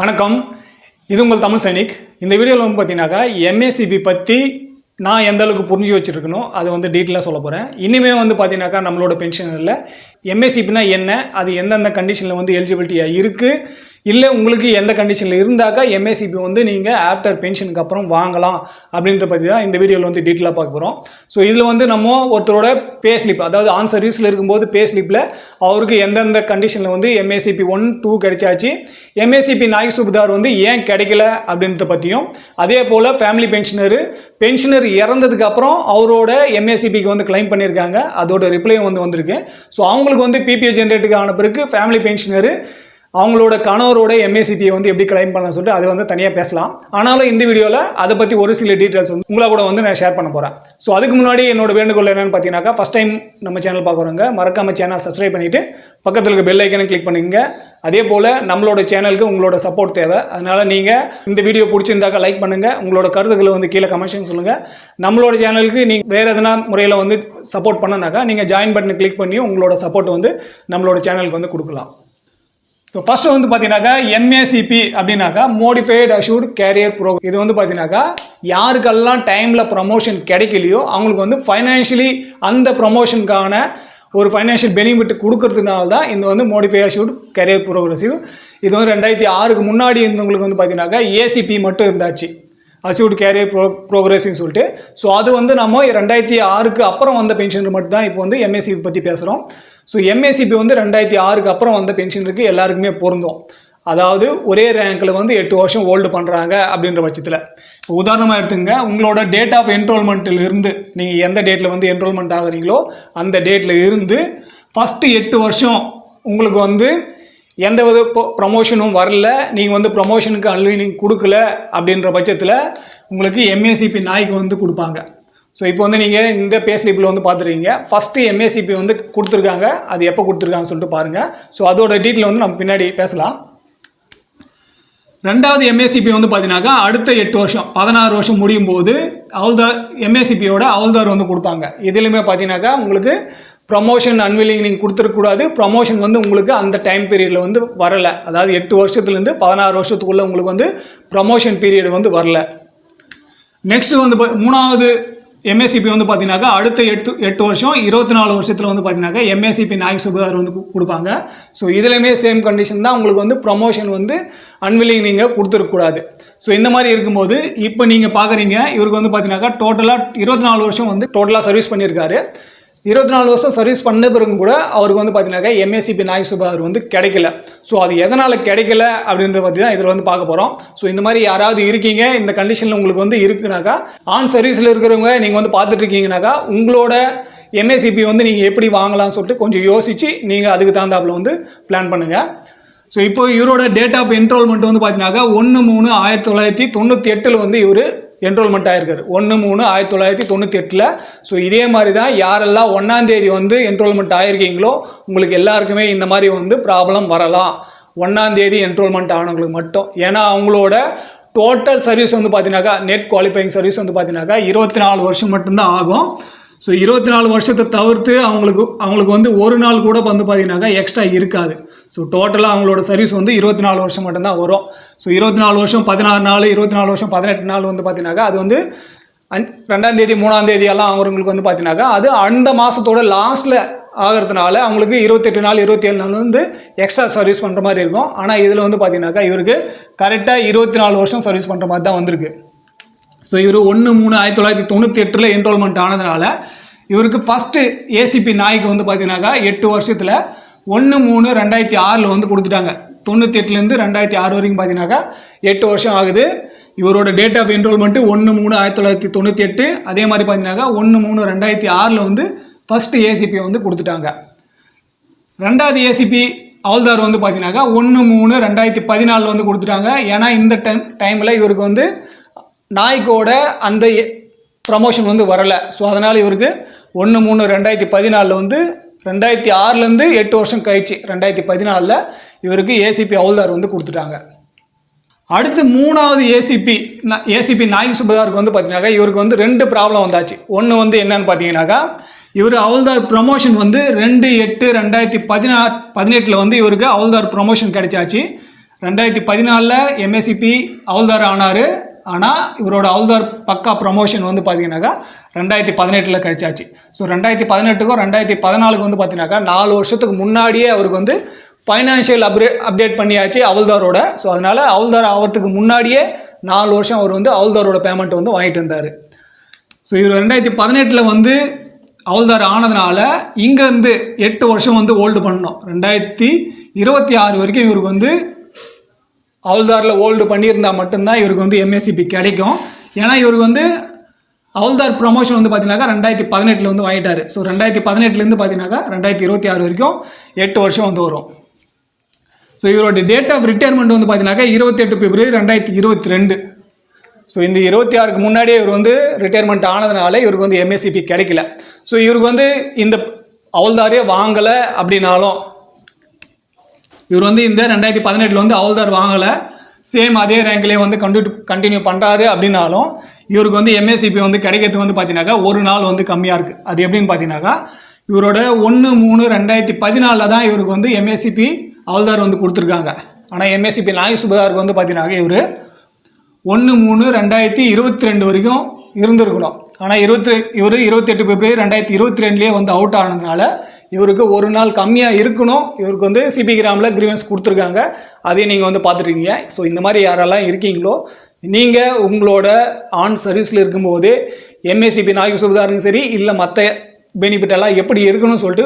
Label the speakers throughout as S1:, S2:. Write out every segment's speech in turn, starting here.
S1: வணக்கம், இது உங்கள் தமிழ் சைனிக். இந்த வீடியோவில் வந்து பார்த்தீங்கன்னாக்கா எம்ஏசிபி பற்றி நான் எந்த அளவுக்கு புரிஞ்சு வச்சுருக்கணும் அதை வந்து டீட்டெயிலாக சொல்ல போகிறேன். இனிமேல் வந்து பார்த்தீங்கன்னாக்கா நம்மளோட பென்ஷனில் எம்ஏசிபினா என்ன, அது எந்தெந்த கண்டிஷனில் வந்து எலிஜிபிலிட்டியாக இருக்குது, இல்லை உங்களுக்கு எந்த கண்டிஷனில் இருந்தாக்கா எம்ஏசிபி வந்து நீங்கள் ஆஃப்டர் பென்ஷனுக்கு அப்புறம் வாங்கலாம் அப்படின்ற பற்றி தான் இந்த வீடியோவில் வந்து டீட்டெயிலாக பார்க்க போகிறோம். ஸோ இதில் வந்து நம்ம ஒருத்தரோட பே ஸ்லிப், அதாவது ஆன் சர்வீஸில் இருக்கும்போது பே ஸ்லிப்பில் அவருக்கு எந்தெந்த கண்டிஷனில் வந்து எம்ஏசிபி 1, 2 கிடைச்சாச்சு, எம்ஏசிபி நாய் சுபதார் வந்து ஏன் கிடைக்கல அப்படின்றத பற்றியும், அதே போல் ஃபேமிலி பென்ஷனர் இறந்ததுக்கு அப்புறம் அவரோட எம்ஏசிபிக்கு வந்து கிளைம் பண்ணியிருக்காங்க, அதோட ரிப்ளையும் வந்து வந்திருக்கு. ஸோ அவங்களுக்கு வந்து பிபிஓ ஜென்ரேட்டுக்கு ஆன பிறகு ஃபேமிலி பென்ஷனர் அவங்களோட கணவரோட எம்ஏசிபியை வந்து எப்படி கிளைம் பண்ண சொல்லிட்டு அதை வந்து தனியாக பேசலாம். ஆனாலும் இந்த வீடியோவில் அதை பற்றி ஒரு சில டீட்டெயில்ஸ் வந்து உங்களை கூட வந்து நான் ஷேர் பண்ண போகிறேன். ஸோ அதுக்கு முன்னாடி என்னோட வேண்டுகோள் என்னென்னு பார்த்தீங்கன்னாக்கா, ஃபஸ்ட் டைம் நம்ம சேனல் பார்க்குறவங்க மறக்காம சேனல் சப்ஸ்கிரைப் பண்ணிவிட்டு பக்கத்தில் இருக்க பெல் ஐக்கனை கிளிக் பண்ணிக்கங்க. அதே போல் நம்மளோட சேனலுக்கு உங்களோட சப்போர்ட் தேவை. அதனால் நீங்கள் இந்த வீடியோ பிடிச்சிருந்தாக்கா லைக் பண்ணுங்கள், உங்களோட கருத்துக்களை வந்து கீழே கமெண்ட்ஸ் சொல்லுங்கள். நம்மளோட சேனலுக்கு நீங்கள் வேறு எதனா முறையில் வந்து சப்போர்ட் பண்ணனாக்கா நீங்கள் ஜாயின் பட்டனை கிளிக் பண்ணி உங்களோட சப்போர்ட் வந்து நம்மளோட சேனலுக்கு வந்து கொடுக்கலாம். ஸோ ஃபஸ்ட்டு வந்து பார்த்தீங்கன்னாக்கா எம்ஏசிபி அப்படின்னாக்கா மோடிஃபைடு அஷ்யூர்டு கேரியர் ப்ரோக்ராம். இது வந்து பார்த்தீங்கன்னாக்கா யாருக்கெல்லாம் டைமில் ப்ரமோஷன் கிடைக்கலையோ அவங்களுக்கு வந்து ஃபைனான்ஷியலி அந்த ப்ரமோஷனுக்கான ஒரு ஃபைனான்ஷியல் பெனிஃபிட் கொடுக்கறதுனால தான் இந்த வந்து மோடிஃபை அஷ்யூர்டு கேரியர் ப்ரோக்ரஸிவ். இது வந்து 2006க்கு முன்னாடி இருந்தவங்களுக்கு வந்து பார்த்தீங்கன்னாக்கா ஏசிபி மட்டும் இருந்தாச்சு, அஷ்யூர்டு கேரியர் ப்ரோக்ரஸிவ்னு சொல்லிட்டு. ஸோ அது வந்து நம்ம 2006க்கு அப்புறம் வந்த பென்ஷன் மட்டும் தான் இப்போ வந்து எம்ஏசிபி பற்றி பேசுகிறோம். ஸோ எம்ஏசிபி வந்து 2006க்கு அப்புறம் வந்த பென்ஷனுக்கு எல்லாருக்குமே பொருந்தும். அதாவது ஒரே ரேங்கில் வந்து 8 வருஷம் ஹோல்டு பண்ணுறாங்க அப்படின்ற பட்சத்தில், உதாரணமாக எடுத்துங்க, உங்களோட டேட் ஆஃப் என்ரோல்மெண்ட்டில் இருந்து நீங்கள் எந்த டேட்டில் வந்து என்ரோல்மெண்ட் ஆகுறீங்களோ அந்த டேட்டில் இருந்து ஃபஸ்ட்டு 8 வருஷம் உங்களுக்கு வந்து எந்த வித ப்ரமோஷனும் வரல, நீங்கள் வந்து ப்ரமோஷனுக்கு அன்லைனிங் கொடுக்கல அப்படின்ற பட்சத்தில் உங்களுக்கு எம்ஏசிபி நாய்க்கு வந்து கொடுப்பாங்க. ஸோ இப்போ வந்து நீங்கள் இந்த பே ஸ்லிப்பில் வந்து பார்த்துருக்கீங்க, ஃபஸ்ட்டு எம்ஏசிபி வந்து கொடுத்துருக்காங்க, அது எப்போ கொடுத்துருக்காங்கன்னு சொல்லிட்டு பாருங்கள். ஸோ அதோட டீட்டெயில் வந்து நம்ம பின்னாடி பேசலாம். ரெண்டாவது எம்ஏசிபி வந்து பார்த்தீங்கன்னாக்கா அடுத்த 8 வருஷம் 16 வருஷம் முடியும் போது அவல்தார் எம்ஏசிபியோட அவல்தார் வந்து கொடுப்பாங்க. இதுலையுமே பார்த்தீங்கன்னாக்கா உங்களுக்கு ப்ரமோஷன் அன்வில்லிங் நீங்கள் கொடுத்துருக்கூடாது, ப்ரமோஷன் வந்து உங்களுக்கு அந்த டைம் பீரியடில் வந்து வரலை, அதாவது 8 வருஷத்துலேருந்து 16 வருஷத்துக்குள்ளே உங்களுக்கு வந்து ப்ரமோஷன் பீரியட் வந்து வரல. நெக்ஸ்ட்டு வந்து மூணாவது எம்ஏசிபி வந்து பார்த்தீங்கன்னாக்கா அடுத்த 8 வருஷம் 24 வருஷத்தில் வந்து பார்த்தீங்கன்னாக்கா எம்ஏசிபி நாய் சுபதார் வந்து கொடுப்பாங்க. ஸோ இதுலையுமே சேம் கண்டிஷன் தான், உங்களுக்கு வந்து ப்ரமோஷன் வந்து அன்வில்லிங் நீங்கள் கொடுத்துருக்கூடாது. ஸோ இந்த மாதிரி இருக்கும்போது இப்போ நீங்கள் பார்க்குறீங்க, இவருக்கு வந்து பார்த்தீங்கன்னாக்கா டோட்டலாக 24 வருஷம் வந்து டோட்டலாக சர்வீஸ் பண்ணியிருக்காரு. 24 வருஷம் சர்வீஸ் பண்ண பிறகு கூட அவருக்கு வந்து பார்த்தீங்கன்னாக்கா எம்ஏசிபி நாய் சுபதார் வந்து கிடைக்கல. ஸோ அது எதனால் கிடைக்கல அப்படின்றத பற்றி தான் இதில் வந்து பார்க்க போகிறோம். ஸோ இந்த மாதிரி யாராவது இருக்கீங்க, இந்த கண்டிஷனில் உங்களுக்கு வந்து இருக்குனாக்கா, ஆன் சர்வீஸில் இருக்கிறவங்க நீங்கள் வந்து பார்த்துட்டு இருக்கீங்கனாக்கா உங்களோட எம்ஏசிபி வந்து நீங்கள் எப்படி வாங்கலாம்னு சொல்லிட்டு கொஞ்சம் யோசித்து நீங்கள் அதுக்கு தகுந்தாப்பில் வந்து பிளான் பண்ணுங்கள். ஸோ இப்போ இவரோட டேட் ஆஃப் என்ரோல்மெண்ட் வந்து பார்த்தீங்கன்னாக்கா 1/3/1998 வந்து இவர் என்ரோல்மெண்ட் ஆகிருக்காரு. 1/3/1998. ஸோ இதே மாதிரி தான் யாரெல்லாம் 1ஆம் தேதி வந்து என்ரோல்மெண்ட் ஆகிருக்கீங்களோ உங்களுக்கு எல்லாருக்குமே இந்த மாதிரி வந்து ப்ராப்ளம் வரலாம். 1ஆம் தேதி என்ரோல்மெண்ட் ஆனவங்களுக்கு மட்டும், ஏன்னா அவங்களோட டோட்டல் சர்வீஸ் வந்து பார்த்தீங்கன்னாக்கா நெட் குவாலிஃபைங் சர்வீஸ் வந்து பார்த்தீங்கன்னாக்கா 24 வருஷம் மட்டும்தான் ஆகும். ஸோ 24 வருஷத்தை தவிர்த்து அவங்களுக்கு வந்து ஒரு நாள் கூட வந்து பார்த்தீங்கன்னாக்கா எக்ஸ்ட்ரா இருக்காது. ஸோ டோட்டலாக அவங்களோட சர்வீஸ் வந்து 24 வருஷம் மட்டும்தான் வரும். ஸோ 24 வருஷம் 16 நாள், 24 வருஷம் 18 நாள் வந்து பார்த்தீங்கன்னாக்கா அது வந்து 2ஆம் தேதி 3ஆம் தேதி எல்லாம் அவங்களுக்கு வந்து பார்த்தீங்கன்னாக்கா அது அந்த மாதத்தோட லாஸ்ட்டில் ஆகிறதுனால அவங்களுக்கு 28 நாள் 27 நாள் வந்து எக்ஸ்ட்ரா சர்வீஸ் பண்ணுற மாதிரி இருக்கும். ஆனால் இதில் வந்து பார்த்தீங்கன்னாக்கா இவருக்கு கரெக்டாக 24 வருஷம் சர்வீஸ் பண்ணுற மாதிரி தான் வந்திருக்கு. ஸோ இவர் 1/3/1998 என்ரோல்மெண்ட் ஆனதுனால இவருக்கு ஃபஸ்ட்டு ஏசிபி நாய்க்கு வந்து பார்த்தீங்கன்னாக்கா 8 வருஷத்தில் 1/3/2006 வந்து கொடுத்துட்டாங்க. 98லேருந்து 2006 வரைக்கும் பார்த்தீங்கன்னாக்கா 8 வருஷம் ஆகுது. இவரோட டேட் ஆஃப் என்ரோல்மெண்ட்டு 1/3/1998. அதே மாதிரி பார்த்தீங்கன்னாக்கா 1/3/2006 வந்து ஃபஸ்ட்டு ஏசிபியை வந்து கொடுத்துட்டாங்க. ரெண்டாவது ஏசிபி அவல்தார் வந்து பார்த்தீங்கன்னாக்கா 1/3/2014 வந்து கொடுத்துட்டாங்க. ஏன்னா இந்த டைமில் இவருக்கு வந்து நாய்க்கோட அந்த ப்ரமோஷன் வந்து வரலை. ஸோ அதனால் இவருக்கு 1/3/2014 வந்து 2006லேருந்து 8 வருஷம் கழிச்சு 2014 இவருக்கு ஏசிபி அவல்தார் வந்து கொடுத்துட்டாங்க. அடுத்து மூணாவது ஏசிபி நாய் சுபதாருக்கு வந்து பார்த்தீங்கன்னாக்கா இவருக்கு வந்து 2 ப்ராப்ளம் வந்தாச்சு. ஒன்று வந்து என்னன்னு பார்த்தீங்கன்னாக்கா இவர் அவல்தார் ப்ரமோஷன் வந்து 2/8/2018 வந்து இவருக்கு அவல்தார் ப்ரமோஷன் கிடைச்சாச்சு. 2014 எம்ஏசிபி ஹவுல்தார் ஆனார். ஆனால் இவரோட ஹவுல்தார் பக்கா ப்ரமோஷன் வந்து பார்த்தீங்கன்னாக்கா 2018 கிடைச்சாச்சு. ஸோ 2018க்கும் 2014க்கு வந்து பார்த்தீங்கன்னாக்கா 4 வருஷத்துக்கு முன்னாடியே அவருக்கு வந்து ஃபைனான்ஷியல் அப்டேட் பண்ணியாச்சு ஹவுல்தாரோட. ஸோ அதனால் ஹவுல்தார் ஆகிறதுக்கு முன்னாடியே 4 வருஷம் அவர் வந்து ஹவுல்தாரோட பேமெண்ட் வந்து வாங்கிட்டு இருந்தார். ஸோ இவர் 2018 வந்து ஹவுல்தார் ஆனதுனால இங்கேருந்து 8 வருஷம் வந்து ஹோல்டு பண்ணோம். 2026 வரைக்கும் இவருக்கு வந்து ஹவுல்தாரில் ஹோல்டு பண்ணியிருந்தால் மட்டும்தான் இவருக்கு வந்து எம்ஏசிபி கிடைக்கும். ஏன்னா இவருக்கு வந்து ஹவுல்தார் ப்ரமோஷன் வந்து பார்த்தீங்கன்னாக்கா 2018 வந்து வாங்கிட்டார். ஸோ 2018 பார்த்தீங்கன்னாக்கா 2026 வரைக்கும் 8 வருஷம் வந்து வரும். ஸோ இவரோட டேட் ஆஃப் ரிட்டையர்மெண்ட் வந்து பார்த்தீங்கன்னாக்கா 28 பிப்ரவரி 2022. ஸோ இந்த 26க்கு முன்னாடியே இவர் வந்து ரிட்டையர்மெண்ட் ஆனதுனால இவருக்கு வந்து எம்ஏசிபி கிடைக்கல. ஸோ இவருக்கு வந்து இந்த ஹவுல்தாரே வாங்கலை அப்படின்னாலும் இவர் வந்து இந்த 2018 வந்து ஹவுல்தார் வாங்கலை, சேம் அதே ரேங்க்லேயே வந்து கண்டினியூ பண்ணுறாரு அப்படின்னாலும் இவருக்கு வந்து எம்ஏசிபி வந்து கிடைக்கிறது வந்து பார்த்தீங்கன்னாக்கா ஒரு நாள் வந்து கம்மியாக இருக்குது. அது எப்படின்னு பார்த்தீங்கன்னாக்கா இவரோட 1/3/2014 தான் இவருக்கு வந்து எம்ஏசிபி ஹவுல்தார் வந்து கொடுத்துருக்காங்க. ஆனால் எம்ஏசிபி நாயக் சுபதாருக்கு வந்து பார்த்தீங்கன்னாக்கா இவர் 1/3/2022 வரைக்கும் இருந்திருக்கணும். ஆனால் இவர் 28 பிப்ரவரி 2022 வந்து அவுட் ஆனதுனால இவருக்கு ஒரு நாள் கம்மியாக இருக்கணும். இவருக்கு வந்து சிபி கிராமில் கிரீவன்ஸ் கொடுத்துருக்காங்க. அதையும் நீங்கள் வந்து பார்த்துருக்கீங்க. ஸோ இந்த மாதிரி யாரெல்லாம் இருக்கீங்களோ நீங்கள் உங்களோட ஆன் சர்வீஸில் இருக்கும்போது எம்ஏசிபி நாயக் சுபதாருக்கும் சரி இல்லை மற்ற பெனிஃபிட் எல்லாம் எப்படி இருக்கணும்னு சொல்லிட்டு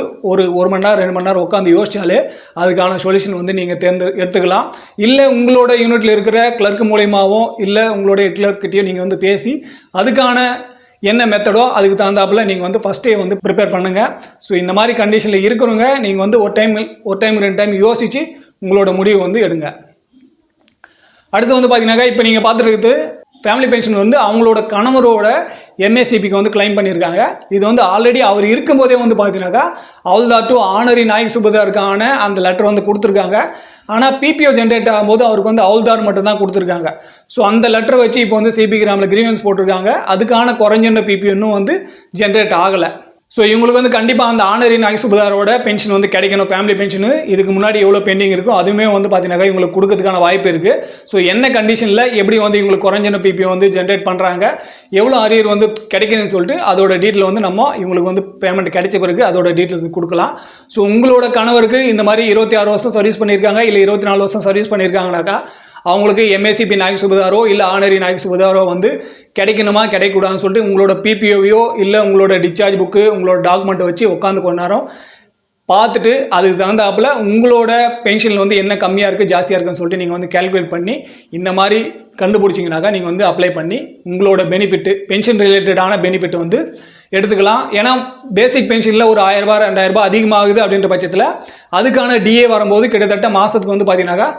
S1: ஒரு மணி நேரம் 2 மணி நேரம் உட்காந்து யோசிச்சாலே அதுக்கான சொல்யூஷன் வந்து நீங்கள் எடுத்துக்கலாம். இல்லை உங்களோட யூனிட்டில் இருக்கிற கிளர்க் மூலயமாவோ இல்லை உங்களுடைய கிளர்க்கிட்டையோ நீங்கள் வந்து பேசி அதுக்கான என்ன மெத்தடோ அதுக்கு தகுந்தாப்பில் நீங்கள் வந்து ஃபஸ்ட்டே வந்து ப்ரிப்பேர் பண்ணுங்கள். ஸோ இந்த மாதிரி கண்டிஷனில் இருக்கிறவங்க நீங்கள் வந்து ஒரு டைம் 2 டைம் யோசித்து உங்களோட முடிவு வந்து எடுங்க. அடுத்து வந்து பார்த்தீங்கன்னாக்கா இப்போ நீங்கள் பார்த்துருக்குது ஃபேமிலி பென்ஷன் வந்து அவங்களோட கணவரோட எம்ஏசிபிக்கு வந்து கிளைம் பண்ணியிருக்காங்க. இது வந்து ஆல்ரெடி அவர் இருக்கும்போதே வந்து பார்த்தீங்கன்னாக்கா ஹவுல்தார் டு ஆனரி நாயக் சுபதாருக்கான அந்த லெட்டர் வந்து கொடுத்துருக்காங்க. ஆனால் பிபிஓ ஜென்ரேட் ஆகும்போது அவருக்கு வந்து ஹவுல்தார் மட்டும்தான் கொடுத்துருக்காங்க. ஸோ அந்த லெட்டரை வச்சு இப்போ வந்து சிபி கிராமில் கிரீவன்ஸ் போட்டிருக்காங்க. அதுக்கான குறைஞ்ச பிபிஓ இன்னும் வந்து ஜென்ரேட் ஆகலை. ஸோ இவங்களுக்கு வந்து கண்டிப்பாக அந்த ஆனரி நாயக் சுபதாரோட பென்ஷன் வந்து கிடைக்கணும். ஃபேமிலி பென்ஷனு இதுக்கு முன்னாடி எவ்வளோ பெண்டிங் இருக்கோ அதுவுமே வந்து பார்த்தீங்கன்னாக்கா இவங்களுக்கு கொடுக்கறதுக்கான வாய்ப்பு இருக்குது. ஸோ என்ன கண்டிஷனில் எப்படி வந்து இவங்களுக்கு குறைஞ்ச பிபிஓ வந்து ஜென்ரேட் பண்ணுறாங்க, எவ்வளோ அரியர் வந்து கிடைக்குதுன்னு சொல்லிட்டு அதோட டீட்டெயில் வந்து நம்ம இவங்களுக்கு வந்து பேமெண்ட் கிடைச்ச பிறகு அதோட டீட்டெயில்ஸ் கொடுக்கலாம். ஸோ உங்களோட கணவருக்கு இந்த மாதிரி 26 வருஷம் சர்வீஸ் பண்ணியிருக்காங்க இல்லை 24 வருஷம் சர்வீஸ் பண்ணியிருக்காங்கனாக்கா அவங்களுக்கு எம்ஏசிபி நாயக் சுபதாரோ இல்லை ஆனரி நாயக் சுபதாரோ வந்து கிடைக்கணுமா கிடைக்கூடாதுன்னு சொல்லிட்டு உங்களோட பிபிஓவையோ இல்லை உங்களோட டிஸ்சார்ஜ் புக்கு உங்களோட டாக்குமெண்ட்டை வச்சு உட்காந்து கொஞ்ச நேரம் பார்த்துட்டு அதுக்கு தகுந்தாப்பில் உங்களோட பென்ஷனில் வந்து என்ன கம்மியாக இருக்குது ஜாஸ்தியாக இருக்குன்னு சொல்லிட்டு நீங்கள் வந்து கேல்குலேட் பண்ணி இந்த மாதிரி கண்டுபிடிச்சிங்கனாக்கா நீங்கள் வந்து அப்ளை பண்ணி உங்களோட பெனிஃபிட்டு பென்ஷன் ரிலேட்டடான பெனிஃபிட் வந்து எடுத்துக்கலாம். ஏன்னா பேசிக் பென்ஷனில் ஒரு 1000 ரூபாய் 2000 ரூபாய் அதிகமாகுது அப்படின்ற பட்சத்தில் அதுக்கான டிஏ வரும்போது கிட்டத்தட்ட மாதத்துக்கு வந்து பார்த்தீங்கன்னாக்கா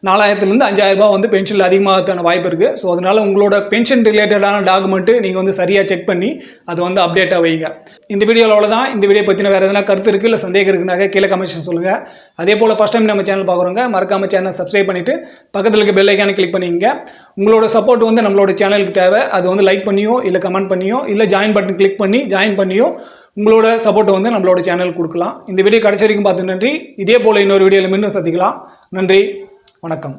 S1: 4000லேருந்து 5000 ரூபாய் வந்து பென்ஷனில் அதிகமாகத்தான வாய்ப்பு இருக்குது. ஸோ அதனால் உங்களோட பென்ஷன் ரிலேட்டடான டாக்குமெண்ட்டு நீங்கள் வந்து சரியாக செக் பண்ணி அதை வந்து அப்டேட்டாக வைங்க. இந்த வீடியோவில் தான். இந்த வீடியோ பற்றின வேறு எதனா கருத்து இருக்குது இல்லை சந்தேகம் இருக்குனாக்க கீழே கமெண்ட்ஸ் சொல்லுங்கள். அதே போல் ஃபஸ்ட் டைம் நம்ம சேனல் பார்க்குறவங்க மறக்காமல் சேனல் சப்ஸ்கிரைப் பண்ணிவிட்டு பக்கத்தில் இருக்க பெல் ஐக்கானை கிளிக் பண்ணிங்க. உங்களோட சப்போர்ட் வந்து நம்மளோட சேனலுக்கு தேவை. அது வந்து லைக் பண்ணியோ இல்லை கமெண்ட் பண்ணியோ இல்லை ஜாயின் பட்டன் கிளிக் பண்ணி ஜாயின் பண்ணியோ உங்களோட சப்போர்ட்டை வந்து நம்மளோட சேனல் கொடுக்கலாம். இந்த வீடியோ கடைசி வரைக்கும் பார்த்து நன்றி. இதே போல் இன்னொரு வீடியோவில் மீண்டும் சந்திக்கலாம். நன்றி, வணக்கம்.